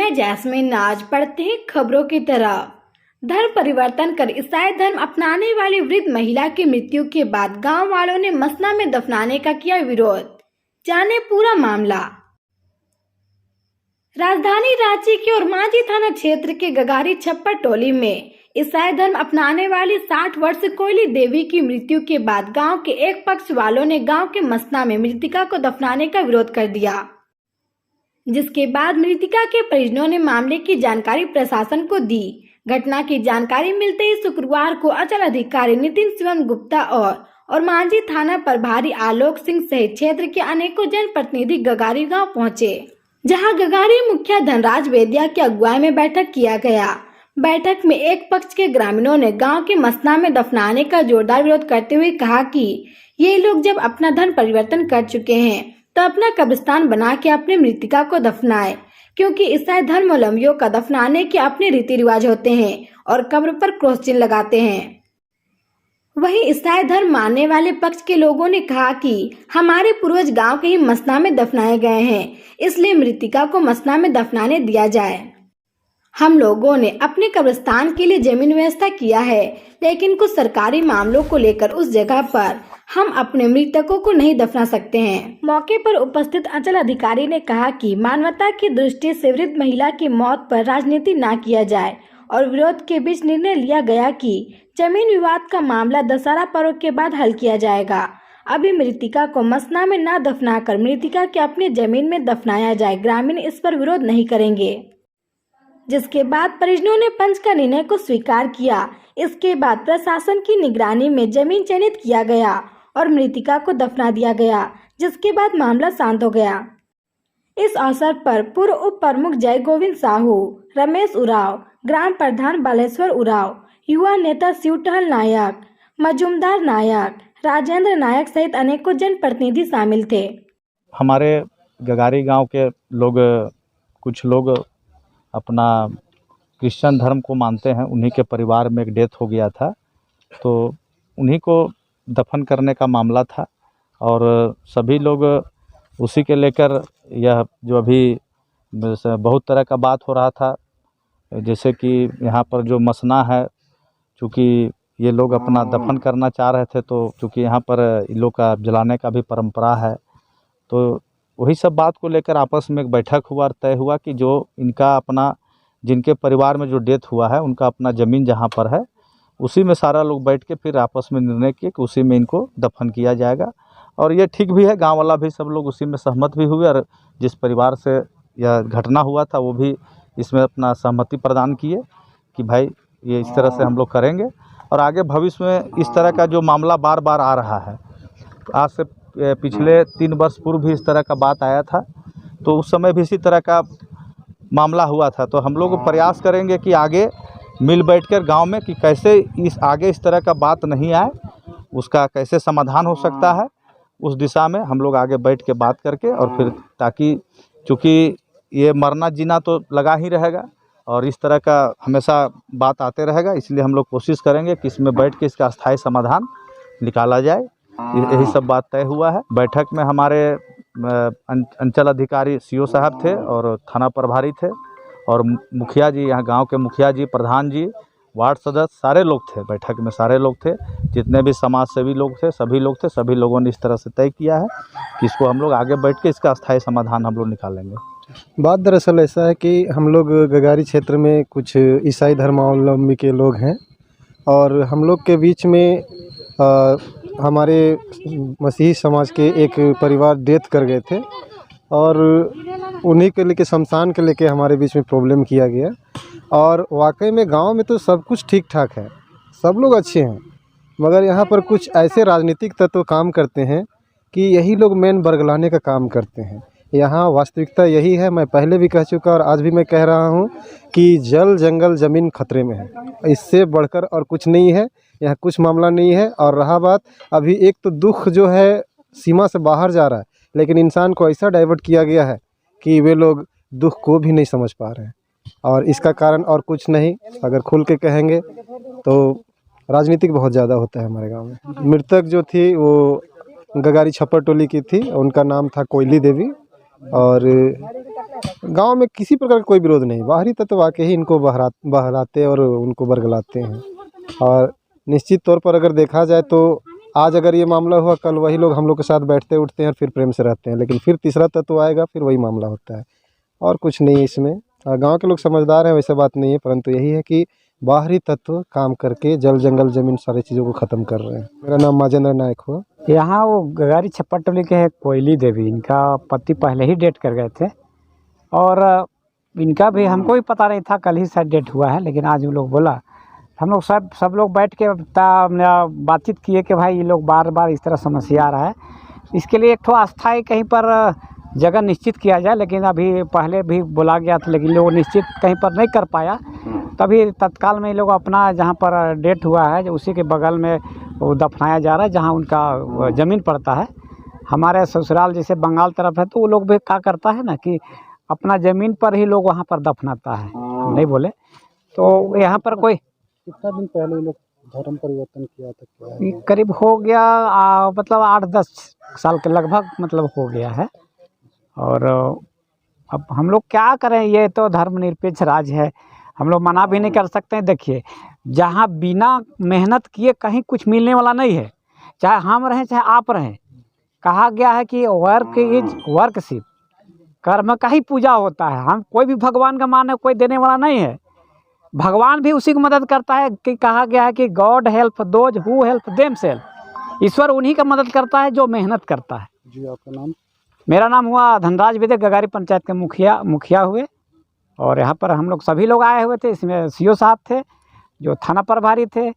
मैं जैस्मिन नाज पढ़ते हैं खबरों की तरह। धर्म परिवर्तन कर ईसाई धर्म अपनाने वाली वृद्ध महिला की मृत्यु के बाद गांव वालों ने मसना में दफनाने का किया विरोध। जाने पूरा मामला। राजधानी रांची के ओरमांझी थाना क्षेत्र के गगारी छप्पर टोली में ईसाई धर्म अपनाने वाली 60 वर्ष कोयली देवी की मृत्यु के बाद गांव के एक पक्ष वालों ने गांव के मसना में मृतिका को दफनाने का विरोध कर दिया, जिसके बाद मृतिका के परिजनों ने मामले की जानकारी प्रशासन को दी। घटना की जानकारी मिलते ही शुक्रवार को अंचल अधिकारी नितिन शिवम गुप्ता और मांझी थाना प्रभारी आलोक सिंह सहित क्षेत्र के अनेकों जनप्रतिनिधि गगारी गांव पहुंचे, जहां गगारी मुखिया धनराज वेदिया की अगुवाई में बैठक किया गया। बैठक में एक पक्ष के ग्रामीणों ने गांव के मसना में दफनाने का जोरदार विरोध करते हुए कहा कि ये लोग जब अपना धर्म परिवर्तन कर चुके हैं तो अपना कब्रिस्तान बना के अपने मृतिका को दफनाए, क्योंकि ईसाई धर्मावलंबियों का दफनाने के अपने रीति रिवाज होते हैं और कब्र पर क्रॉस चिन्ह लगाते हैं। वहीं ईसाई धर्म मानने वाले पक्ष के लोगों ने कहा कि हमारे पूर्वज गांव के ही मसना में दफनाए गए हैं, इसलिए मृतिका को मसना में दफनाने दिया जाए। हम लोगों ने अपने कब्रिस्तान के लिए जमीन व्यवस्था किया है, लेकिन कुछ सरकारी मामलों को लेकर उस जगह पर हम अपने मृतकों को नहीं दफना सकते हैं। मौके पर उपस्थित अंचल अधिकारी ने कहा कि मानवता की दृष्टि से वृद्ध महिला की मौत पर राजनीति न किया जाए और विरोध के बीच निर्णय लिया गया कि जमीन विवाद का मामला दशहरा पर्व के बाद हल किया जाएगा। अभी मृतिका को मसना में न दफनाकर मृतिका के अपनी जमीन में दफनाया जाए। ग्रामीण इस पर विरोध नहीं करेंगे, जिसके बाद परिजनों ने पंच का निर्णय को स्वीकार किया। इसके बाद प्रशासन की निगरानी में जमीन चयनित किया गया और मृतिका को दफना दिया गया, जिसके बाद मामला शांत हो गया। इस अवसर पर पूर्व उप प्रमुख जय गोविंद साहू, रमेश उराव, ग्राम प्रधान बालेश्वर उराव, युवा नेता शिवटहल नायक, मजुमदार नायक, राजेंद्र नायक सहित अनेकों जनप्रतिनिधि शामिल थे। हमारे गगारी गांव के लोग, कुछ लोग अपना क्रिश्चियन धर्म को मानते हैं। उन्हीं के परिवार में एक डेथ हो गया था, तो उन्हीं को दफन करने का मामला था और सभी लोग उसी के लेकर यह जो अभी बहुत तरह का बात हो रहा था, जैसे कि यहाँ पर जो मसना है, चूँकि ये लोग अपना दफन करना चाह रहे थे, तो चूँकि यहाँ पर इन लोग का जलाने का भी परंपरा है, तो वही सब बात को लेकर आपस में एक बैठक हुआ और तय हुआ कि जो इनका अपना, जिनके परिवार में जो डेथ हुआ है, उनका अपना ज़मीन जहाँ पर है, उसी में सारा लोग बैठ के फिर आपस में निर्णय किए कि उसी में इनको दफन किया जाएगा। और ये ठीक भी है, गांव वाला भी सब लोग उसी में सहमत भी हुए और जिस परिवार से यह घटना हुआ था वो भी इसमें अपना सहमति प्रदान किए कि भाई ये इस तरह से हम लोग करेंगे। और आगे भविष्य में इस तरह का जो मामला बार बार आ रहा है, आज से पिछले 3 वर्ष पूर्व भी इस तरह का बात आया था, तो उस समय भी इसी तरह का मामला हुआ था। तो हम लोग प्रयास करेंगे कि आगे मिल बैठकर गांव में कि कैसे इस तरह का बात नहीं आए, उसका कैसे समाधान हो सकता है, उस दिशा में हम लोग आगे बैठ के बात करके और फिर, ताकि चूँकि ये मरना जीना तो लगा ही रहेगा और इस तरह का हमेशा बात आते रहेगा, इसलिए हम लोग कोशिश करेंगे कि इसमें बैठ के इसका स्थायी समाधान निकाला जाए। यही सब बात तय हुआ है। बैठक में हमारे अंचल अधिकारी सीओ साहब थे और थाना प्रभारी थे और मुखिया जी, यहाँ गांव के मुखिया जी, प्रधान जी, वार्ड सदस्य, सारे लोग थे। बैठक में सारे लोग थे, जितने भी समाज सेवी लोग थे, सभी लोग थे। सभी लोगों ने इस तरह से तय किया है कि इसको हम लोग आगे बैठ के इसका स्थायी समाधान हम लोग निकालेंगे। बात दरअसल ऐसा है कि हम लोग गगारी क्षेत्र में कुछ ईसाई धर्मावलंबी के लोग हैं और हम लोग के बीच में हमारे मसीही समाज के एक परिवार डेथ कर गए थे और उन्हीं के लेके, शमशान के लेके हमारे बीच में प्रॉब्लम किया गया। और वाकई में गांव में तो सब कुछ ठीक ठाक है, सब लोग अच्छे हैं, मगर यहाँ पर कुछ ऐसे राजनीतिक तत्व काम करते हैं कि यही लोग मेन बरगलाने का काम करते हैं। यहाँ वास्तविकता यही है, मैं पहले भी कह चुका और आज भी मैं कह रहा हूँ कि जल जंगल ज़मीन खतरे में है, इससे बढ़कर और कुछ नहीं है। यहाँ कुछ मामला नहीं है। और रहा बात, अभी एक तो दुख जो है सीमा से बाहर जा रहा है, लेकिन इंसान को ऐसा डाइवर्ट किया गया है कि वे लोग दुख को भी नहीं समझ पा रहे हैं और इसका कारण और कुछ नहीं। अगर खुल के कहेंगे तो राजनीतिक बहुत ज़्यादा होता है हमारे गाँव में। मृतक जो थी वो गगारी छप्पर टोली की थी, उनका नाम था कोयली देवी और गांव में किसी प्रकार का कोई विरोध नहीं। बाहरी तत्व आके ही इनको बहलाते और उनको बरगलाते हैं। और निश्चित तौर पर अगर देखा जाए तो आज अगर ये मामला हुआ, कल वही लोग हम लोग के साथ बैठते उठते हैं और फिर प्रेम से रहते हैं, लेकिन फिर तीसरा तत्व आएगा, फिर वही मामला होता है और कुछ नहीं है इसमें। गांव के लोग समझदार हैं, वैसे बात नहीं है, परंतु यही है कि बाहरी तत्व काम करके जल जंगल ज़मीन सारी चीज़ों को ख़त्म कर रहे हैं। मेरा नाम माजेंद्र नायक हुआ। यहाँ वो गगारी छप्पर टोली के है कोयली देवी, इनका पति पहले ही डेट कर गए थे और इनका भी हमको भी पता नहीं था, कल ही शायद डेट हुआ है। लेकिन आज वो लोग बोला, हम लोग सब लोग बैठ के बातचीत किए कि भाई ये लोग बार बार इस तरह समस्या आ रहा है, इसके लिए एक ठो अस्थायी कहीं पर जगह निश्चित किया जाए। लेकिन अभी पहले भी बोला गया था, लेकिन लोग निश्चित कहीं पर नहीं कर पाया। तभी तत्काल में ये लोग अपना जहाँ पर डेट हुआ है जो उसी के बगल में वो दफनाया जा रहा है, जहाँ उनका ज़मीन पड़ता है। हमारे ससुराल जैसे बंगाल तरफ है तो वो लोग भी क्या करता है ना कि अपना ज़मीन पर ही लोग वहाँ पर दफनाता है। हम नहीं बोले तो यहाँ पर कोई कितना दिन पहले लोग धर्म परिवर्तन किया था? करीब हो गया मतलब 8-10 साल के लगभग मतलब हो गया है। और अब हम लोग क्या करें, ये तो धर्मनिरपेक्ष राज्य है, हम लोग मना भी नहीं कर सकते हैं। देखिए, जहाँ बिना मेहनत किए कहीं कुछ मिलने वाला नहीं है, चाहे हम रहें चाहे आप रहें। कहा गया है कि वर्क इज वर्कशिप, कर्म का ही पूजा होता है। हम कोई भी भगवान का माने कोई देने वाला नहीं है, भगवान भी उसी को मदद करता है। कि कहा गया है कि God help those who help themselves, ईश्वर उन्हीं का मदद करता है जो मेहनत करता है। जी, आपका नाम? मेरा नाम हुआ धनराज विदे, गगारी पंचायत के मुखिया हुए। और यहाँ पर हम लोग सभी लोग आए हुए थे। इसमें सीओ साहब थे, जो थाना प्रभारी थे,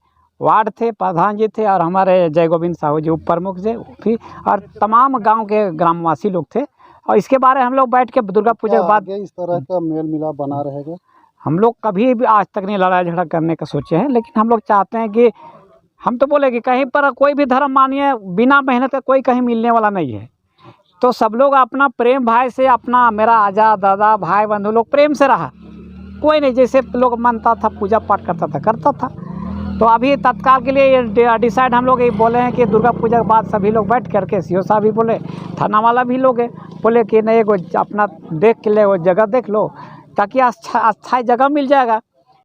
वार्ड थे, प्रधान जी थे, और हमारे जय गोविंद साहू जी उप प्रमुख थे, फिर और तमाम गांव के ग्रामवासी लोग थे। और इसके बारे हम लोग बैठ के दुर्गा पूजा के बाद इस तरह का मेल मिलाप बना रहेगा। हम लोग कभी भी आज तक नहीं लड़ाई झगड़ा करने का सोचे हैं, लेकिन हम लोग चाहते हैं कि हम तो बोले कि कहीं पर कोई भी धर्म मानिए, बिना मेहनत का कोई कहीं मिलने वाला नहीं है। तो सब लोग अपना प्रेम भाई से, अपना मेरा आजा दादा भाई बंधु लोग प्रेम से रहा, कोई नहीं जैसे लोग मानता था पूजा पाठ करता था। तो अभी तत्काल के लिए ये डिसाइड हम लोग ये बोले हैं कि दुर्गा पूजा के बाद सभी लोग बैठ करके, सीओ साहब भी बोले, थाना वाला भी लोग बोले कि नहीं, वो अपना देख के ले, वो जगह देख लो, ताकि अस्थायी जगह मिल जाएगा।